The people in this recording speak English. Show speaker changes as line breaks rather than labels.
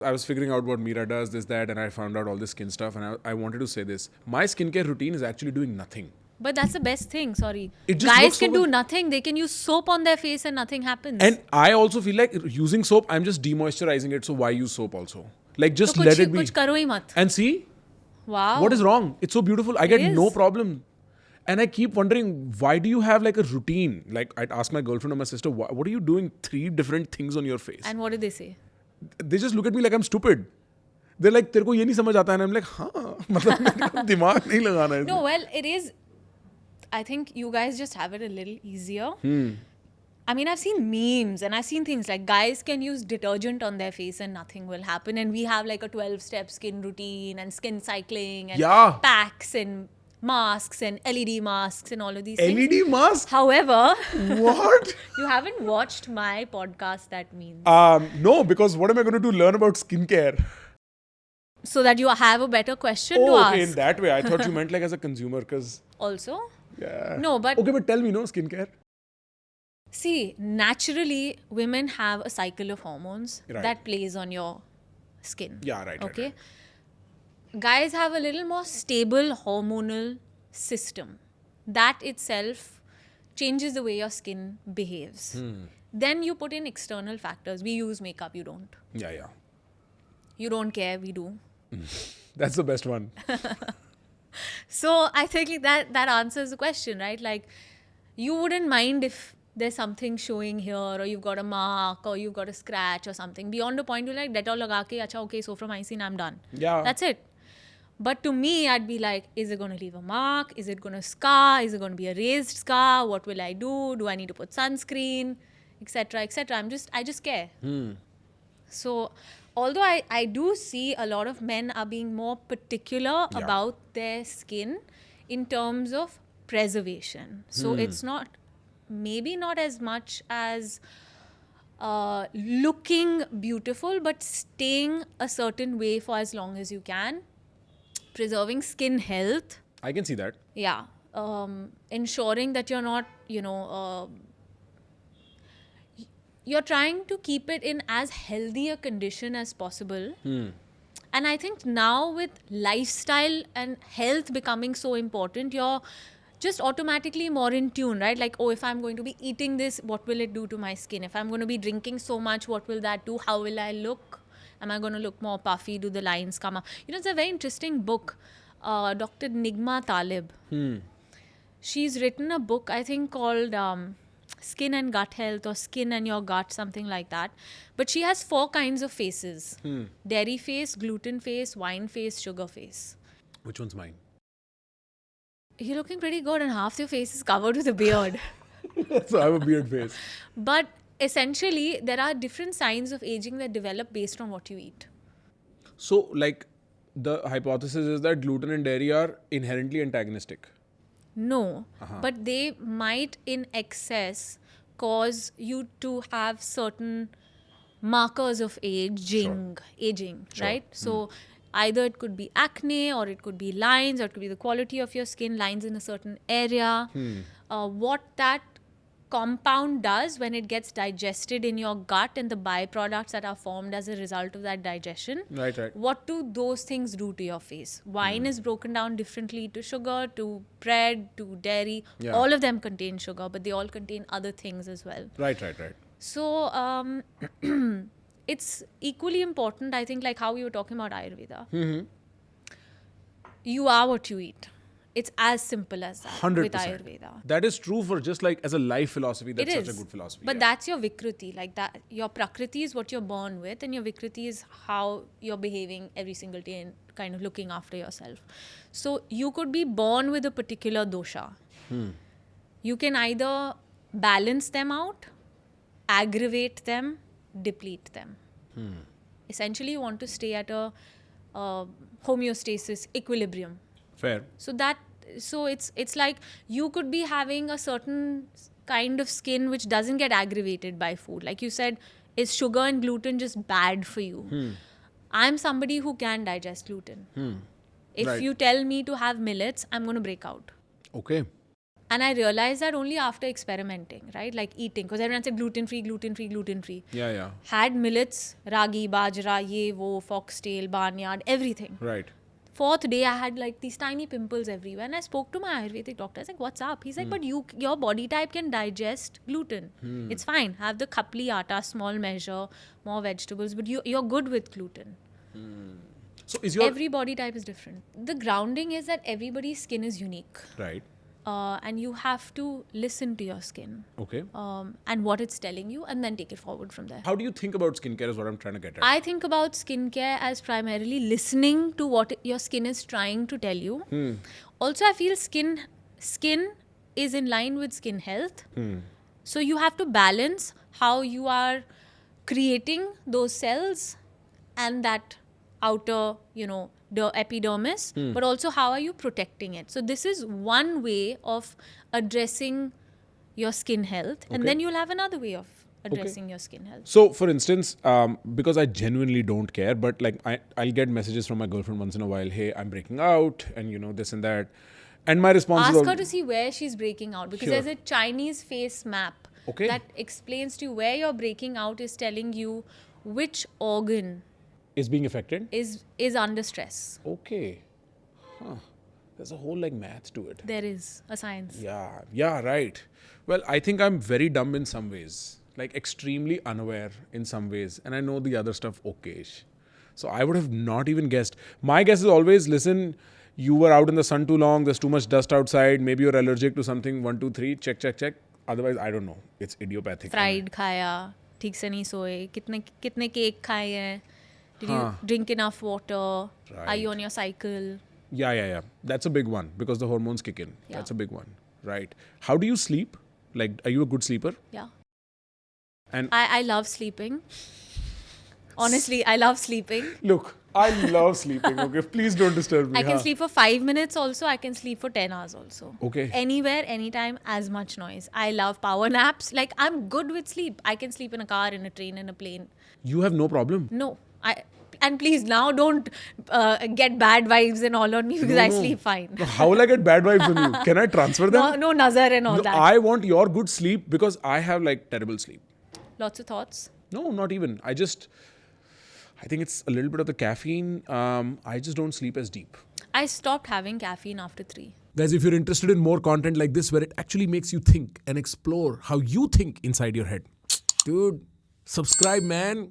I was figuring out what Mira does, this, that, and I found out all this skin stuff, and I wanted to say this. My skincare routine is actually doing nothing.
But that's the best thing, sorry.
It just
Guys
looks so
can do
good.
nothing. They can use soap on their face and nothing happens.
And I also feel like using soap, I'm just demoisturizing it, so why use soap also? Like, just
तो
let
कुछ
it be.
कुछ करो ही मत.
And see,
Wow.
what is wrong? It's so beautiful. I get no
is.
problem. And I keep wondering, why do you have like a routine? Like, I'd ask my girlfriend or my sister, what are you doing 3 different things on your face?
And what did they say?
They just look at me like I'm stupid. They're like, तेरे को ये नहीं समझ आता है. And I'm like, हाँ, मतलब मेरे को दिमाग नहीं लगाना है.
No, well, it is. I think you guys just have it a little easier. I mean, I've seen memes and I've seen things like guys can use detergent on their face and nothing will happen. And we have like a 12-step skin routine and skin cycling and
Yeah.
packs and masks and LED masks and all of these things.
LED mask?
However,
What?
you haven't watched my podcast, that means.
No, because what am I going to do? Learn about skincare?
So that you have a better question to
Oh, okay,
ask.
in that way. I thought you meant like as a consumer, because
Also,
yeah.
no, but
Okay, but tell me, no skincare.
see, naturally, women have a cycle of hormones
Right.
that plays on your skin.
Yeah, right.
Okay.
Right.
Guys have a little more stable hormonal system. That itself changes the way your skin behaves. Then you put in external factors. We use makeup, you don't.
Yeah.
You don't care, we do.
That's the best one.
So I think that answers the question, right? Like, you wouldn't mind if there's something showing here, or you've got a mark, or you've got a scratch or something. Beyond a point, you're like, Dettol laga ke, acha, okay, so from Icin, I'm done.
Yeah.
That's it. But to me, I'd be like, is it going to leave a mark? Is it going to scar? Is it going to be a raised scar? What will I do? Do I need to put sunscreen? Etc. etc. I just care. So, although I do see a lot of men are being more particular
Yeah.
about their skin in terms of preservation. So, it's not, maybe not as much as looking beautiful, but staying a certain way for as long as you can, preserving skin health.
I can see that.
Yeah. Ensuring that you're not, you're trying to keep it in as healthy a condition as possible. And I think now with lifestyle and health becoming so important, you're just automatically more in tune, right? Like, oh, if I'm going to be eating this, what will it do to my skin? If I'm going to be drinking so much, what will that do? How will I look? Am I going to look more puffy? Do the lines come up? It's a very interesting book. Dr. Nigma Talib. She's written a book, I think, called Skin and Gut Health, or Skin and Your Gut, something like that. But she has 4 kinds of faces. Dairy face, gluten face, wine face, sugar face.
Which one's mine?
You're looking pretty good and half your face is covered with a beard.
So I have a beard face.
But essentially, there are different signs of aging that develop based on what you eat.
So, like, the hypothesis is that gluten and dairy are inherently antagonistic.
No, but they might in excess cause you to have certain markers of aging,
Sure.
right? So either it could be acne, or it could be lines, or it could be the quality of your skin, lines in a certain area. What that compound does when it gets digested in your gut, and the byproducts that are formed as a result of that digestion,
Right.
what do those things do to your face? Wine is broken down differently to sugar, to bread, to dairy.
Yeah.
All of them contain sugar, but they all contain other things as well.
Right.
So it's equally important, I think, like how we were talking about Ayurveda. You are what you eat. It's as simple as that
100%.
with Ayurveda.
That is true for just like as a life philosophy. That's
It
such
is.
a good philosophy.
But
yeah.
that's your Vikriti. Like that, your Prakriti is what you're born with, and your Vikriti is how you're behaving every single day and kind of looking after yourself. So you could be born with a particular dosha. You can either balance them out, aggravate them, deplete them. Essentially, you want to stay at a homeostasis, equilibrium.
Fair.
So it's like you could be having a certain kind of skin which doesn't get aggravated by food. Like you said, is sugar and gluten just bad for you? I'm somebody who can digest gluten. If
Right.
you tell me to have millets, I'm going to break out.
Okay.
And I realized that only after experimenting, right? Like eating, because everyone said gluten free, gluten free, gluten free.
Yeah.
Had millets, ragi, bajra, ye, wo, foxtail, barnyard, everything.
Right.
Fourth day, I had like these tiny pimples everywhere. And I spoke to my Ayurvedic doctor. I was like, what's up? He's like, but your body type can digest gluten. It's fine. Have the kapli atta, small measure, more vegetables, but you're good with gluten.
So is your...
Every body type is different. The grounding is that everybody's skin is unique.
Right.
And you have to listen to your skin
Okay.
and what it's telling you, and then take it forward from there.
How do you think about skincare is what I'm trying to get at.
I think about skincare as primarily listening to what your skin is trying to tell you. Also, I feel skin is in line with skin health. So you have to balance how you are creating those cells and that outer, the epidermis, but also how are you protecting it. So this is one way of addressing your skin health, and then you'll have another way of addressing your skin health.
So, for instance, because I genuinely don't care, but like I'll get messages from my girlfriend once in a while, hey, I'm breaking out, and this and that. And my response is...
Ask her to see where she's breaking out, because there's a Chinese face map that explains to you where you're breaking out, is telling you which organ
is being affected?
Is under stress.
Okay. There's a whole like math to it.
There is a science.
Yeah, right. Well, I think I'm very dumb in some ways, like extremely unaware in some ways, and I know the other stuff okayish. So I would have not even guessed. My guess is always, listen, you were out in the sun too long, there's too much dust outside, maybe you're allergic to something, 1, 2, 3, check. Otherwise, I don't know. It's idiopathic.
Fried khaya, ठीक से नहीं सोए, कितने cake खाए हैं, did you drink enough water, are you on your cycle?
Yeah. That's a big one because the hormones kick in.
Yeah.
That's a big one. Right. How do you sleep? Like, are you a good sleeper?
Yeah.
And
I love sleeping. Honestly, I love sleeping.
Look, I love sleeping, okay? Please don't disturb me.
I can sleep for 5 minutes also. I can sleep for 10 hours also.
Okay.
Anywhere, anytime, as much noise. I love power naps. Like, I'm good with sleep. I can sleep in a car, in a train, in a plane.
You have no problem?
No. And please, now don't get bad vibes and all on me because I sleep fine.
How will I get bad vibes on you? Can I transfer them?
No nazar and all that.
I want your good sleep because I have like terrible sleep.
Lots of thoughts?
No, not even. I think it's a little bit of the caffeine. I just don't sleep as deep.
I stopped having caffeine after 3.
Guys, if you're interested in more content like this where it actually makes you think and explore how you think inside your head, dude, subscribe, man.